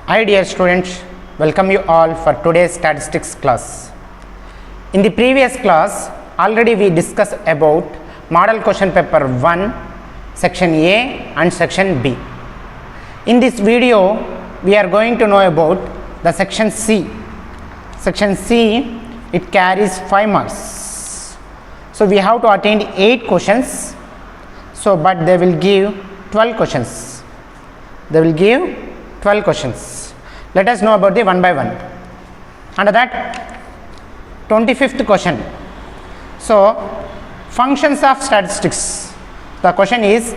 Hi dear students, welcome you all for today's statistics class. In the previous class, already we discussed about model question paper 1, section A and section B. In this video, we are going to know about the section C. Section C, it carries 5 marks. So we have to attend 8 questions. So but they will give 12 questions. They will give 12 questions. Let us know about the one by one. Under that, 25th question. So, functions of statistics. The question is,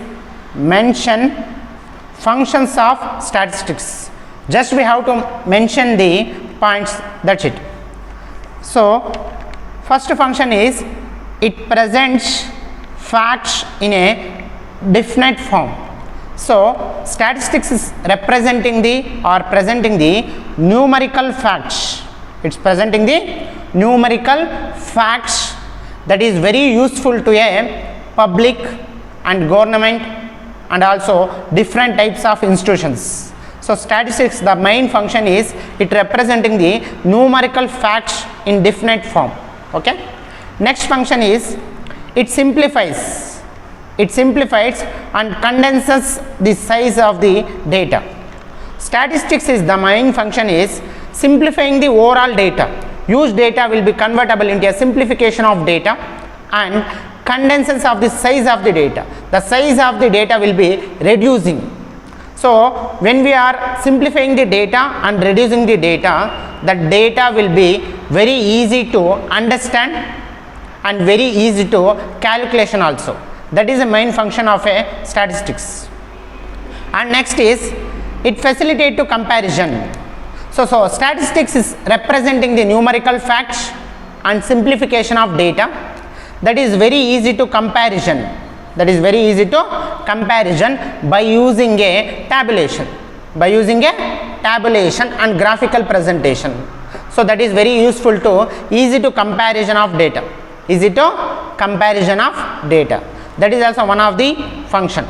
mention functions of statistics. Just we have to mention the points, that's it. So, first function is, it presents facts in a definite form. So, statistics is representing or presenting the numerical facts. It's presenting the numerical facts that is very useful to a public and government and also different types of institutions. So, statistics, the main function is it representing the numerical facts in definite form. Okay. Next function is it simplifies. It simplifies and condenses the size of the data. Statistics is the main function is simplifying the overall data. Used data will be convertible into a simplification of data and condenses of the size of the data. The size of the data will be reducing. So, when we are simplifying the data and reducing the data will be very easy to understand and very easy to calculation also. That is the main function of a statistics. And next is it facilitate to comparison. So statistics is representing the numerical facts and simplification of data. That is very easy to comparison. That is very easy to comparison by using a tabulation. By using a tabulation and graphical presentation. So that is very useful to easy to comparison of data. Easy to comparison of data. That is also one of the function.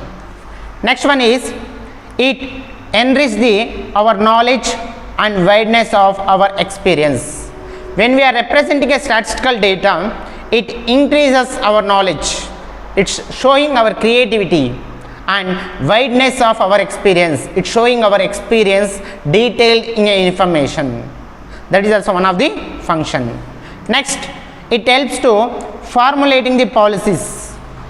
Next one is it enriches our knowledge and wideness of our experience. When we are representing a statistical data, it increases our knowledge. It's showing our creativity and wideness of our experience. It's showing our experience detailed in information. That is also one of the function. Next, it helps to formulating the policies.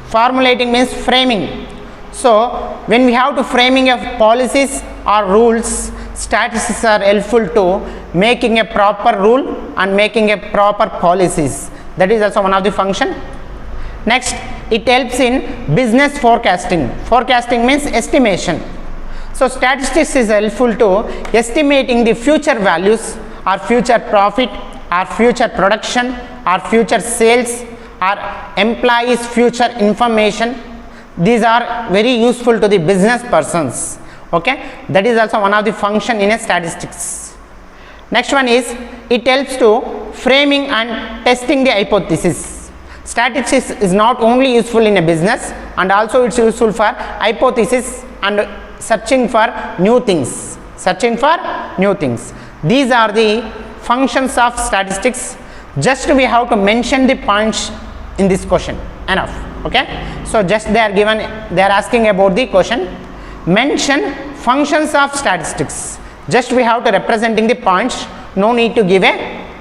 Formulating means framing. So, when we have to framing of policies or rules, statistics are helpful to making a proper rule and making a proper policies. That is also one of the function. Next, it helps in business forecasting. Forecasting means estimation. So, statistics is helpful to estimating the future values or future profit or future production or future sales or employees future information. These are very useful to the business persons. Okay, that is also one of the function in a statistics. Next one is it helps to framing and testing the hypothesis. Statistics is not only useful in a business and also it's useful for hypothesis and searching for new things. These are the functions of statistics. Just we have to mention the points in this question, enough. Okay, so just they are asking about the question, mention functions of statistics. Just we have to representing the points, no need to give a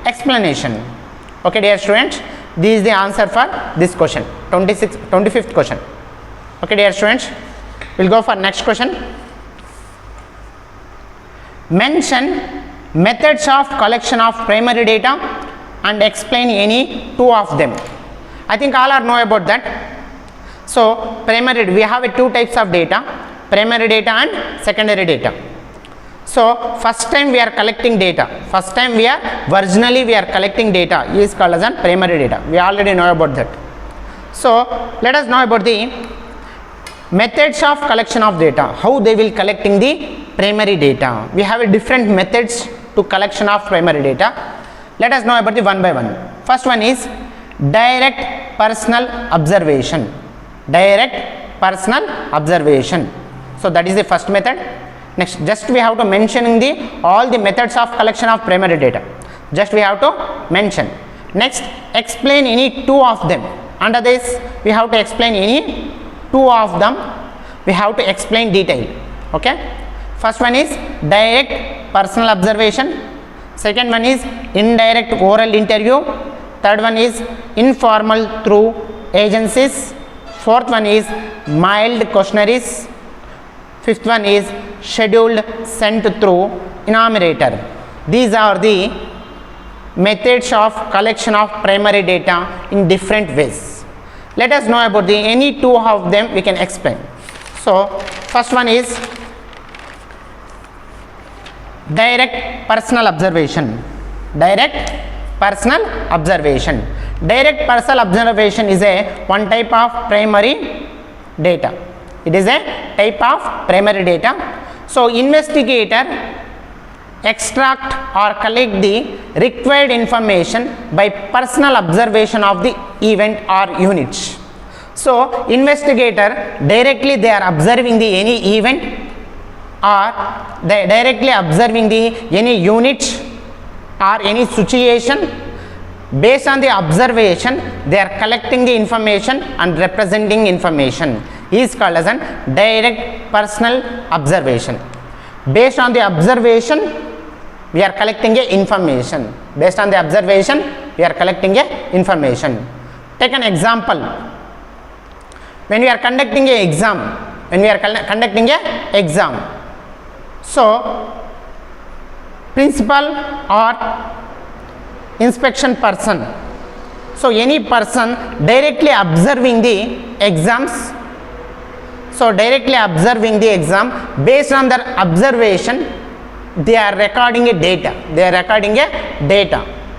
explanation. Okay dear students, this is the answer for this question, 25th question. Okay dear students, we'll go for next question. Mention methods of collection of primary data and explain any 2 of them. I think all are know about that. So, primary, we have 2 types of data, primary data and secondary data. So, first time we are collecting data, originally we are collecting data is called as primary data. We already know about that. So, let us know about the methods of collection of data, how they will collecting the primary data. We have different methods to collection of primary data. Let us know about the one by one. First one is direct personal observation. So that is the first method. Next, just we have to mention the all the methods of collection of primary data. Just we have to mention. Next, explain any two of them. Under this, we have to explain any two of them. We have to explain detail. Okay. First one is direct personal observation. Second one is indirect oral interview. Third one is informal through agencies. Fourth one is mild questionnaires. Fifth one is scheduled sent through enumerator. These are the methods of collection of primary data in different ways. Let us know about the any two of them we can explain. So first one is direct personal observation. Direct personal observation. Direct personal observation is a one type of primary data. It is a type of primary data. So investigator extract or collect the required information by personal observation of the event or units. So investigator directly they are observing the any event or they directly observing the any unit or any situation. Based on the observation they are collecting the information and representing information is called as an direct personal observation. Based on the observation we are collecting a information. Based on the observation we are collecting a information. Take an example. When we are conducting a exam, so principal or inspection person, so any person directly observing the exams, so directly observing the exam, based on their observation they are recording a data,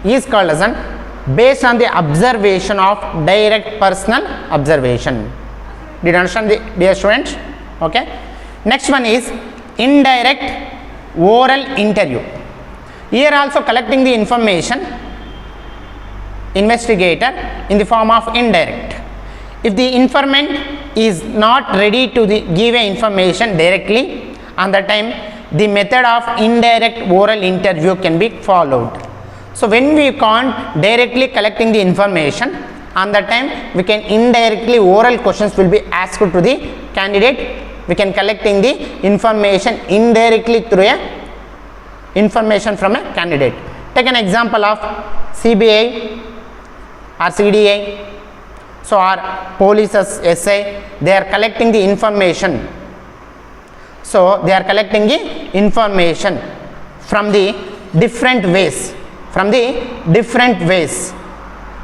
is called as an based on the observation of direct personal observation. Did you understand, dear students? Okay. Next one is indirect oral interview. Here also collecting the information investigator in the form of indirect. If the informant is not ready to give a information directly, on the time the method of indirect oral interview can be followed. So when we can't directly collecting the information, on the time we can indirectly oral questions will be asked to the candidate. We can collecting the information indirectly through a information from a candidate. Take an example of CBI or CDI, so our police's essay, they are collecting the information. So they are collecting the information from the different ways.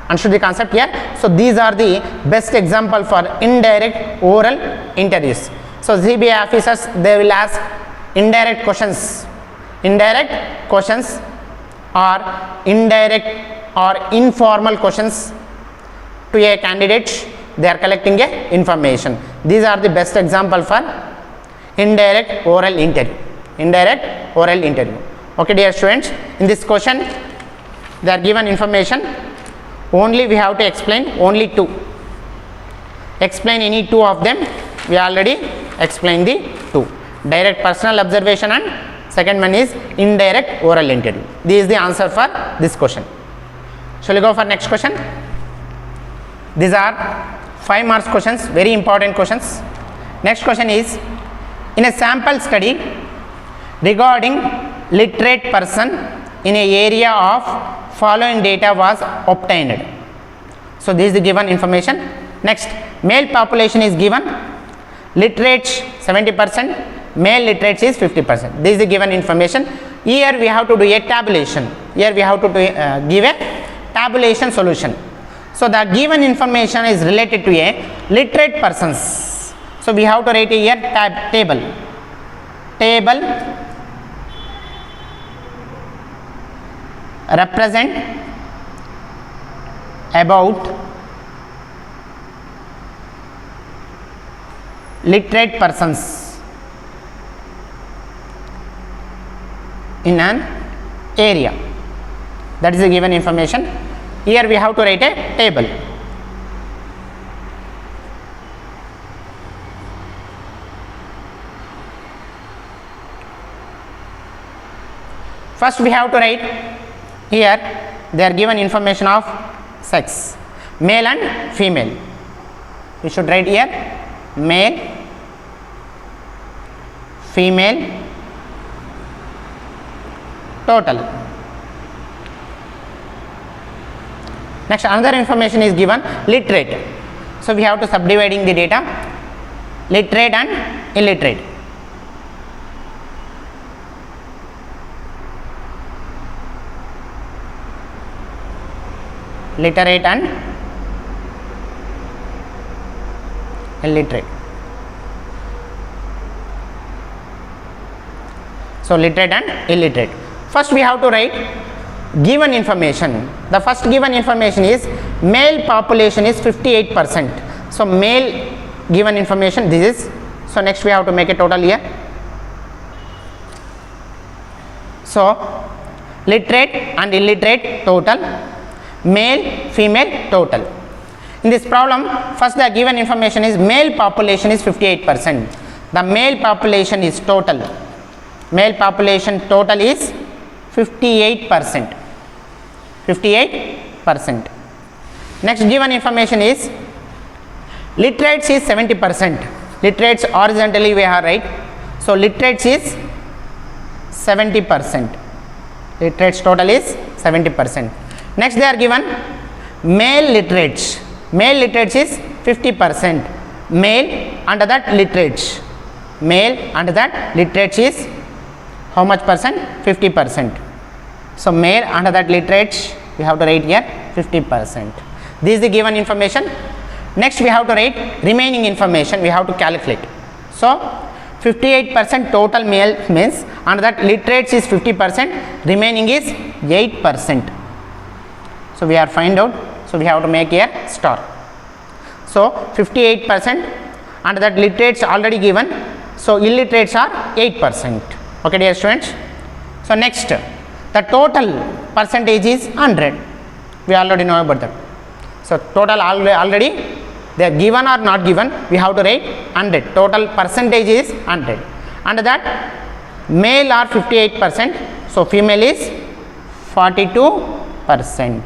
Understood the concept here? So these are the best example for indirect oral interviews. So CBI officers they will ask indirect questions or indirect or informal questions to a candidate. They are collecting a information. These are the best example for indirect oral interview. Okay, dear students, in this question they are given information, only we have to explain only two. Explain any two of them. We already explained the two, direct personal observation and second one is indirect oral interview. This is the answer for this question. Shall we go for next question? These are 5 marks questions, very important questions. Next question is, in a sample study regarding literate person in a area of following data was obtained. So this is the given information. Next, male population is given, literates 70%, male literates is 50%. This is the given information. Here we have to do a tabulation. Here we have to give a tabulation solution. So the given information is related to a literate persons. So we have to write here table represent about literate persons in an area. That is the given information. Here we have to write a table. First we have to write here, they are given information of sex, male and female. We should write here male, female, total. Next another information is given, literate. So we have to subdividing the data, literate and illiterate. Literate and illiterate. So literate and illiterate. First we have to write given information. The first given information is male population is 58%. So male given information this is. So next we have to make a total here. So literate and illiterate total, male, female total. In this problem, first the given information is male population is 58%. The male population is total. Male population total is 58%. 58%. Next given information is literates is 70%. Literates horizontally we have right. So literates is 70%. Literates total is 70%. Next they are given male literates. Male literates is 50%. Male under that literates. Male under that literates is how much percent? 50%. So male under that literates we have to write here 50%. This is the given information. Next we have to write remaining information, we have to calculate. So 58% total male means under that literates is 50%, remaining is 8%. So we are find out, so we have to make here star. So 58% under that literates already given, so illiterates are 8%. Okay dear students. So next the total percentage is 100. We already know about that. So total already they are given or not given, we have to write 100. Total percentage is 100. Under that male are 58%, so female is 42%.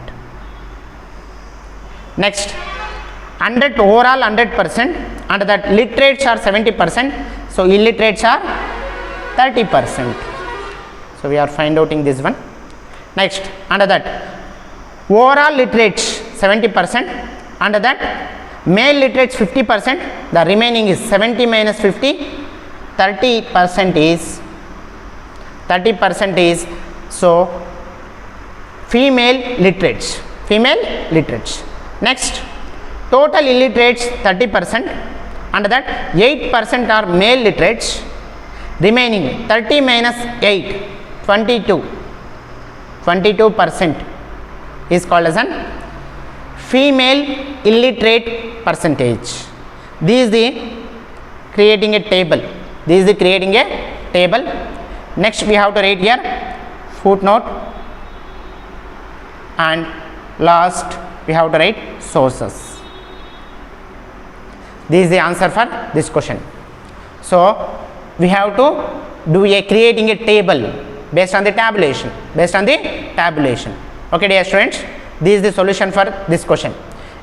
Next 100 overall 100%, under that literates are 70%, so illiterates are 30%. So we are find outing this one. Next under that overall literates 70%, under that male literates 50%, the remaining is 70 minus 50, 30% is so female literates. Next total illiterates 30%, under that 8% are male literates, remaining 30 minus 8, 22% is called as an female illiterate percentage. This is the creating a table. Next we have to write here footnote, and last we have to write sources. This is the answer for this question. So we have to do creating a table based on the tabulation. Okay dear students, this is the solution for this question.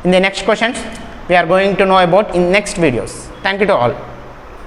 In the next questions we are going to know about in next videos. Thank you to all.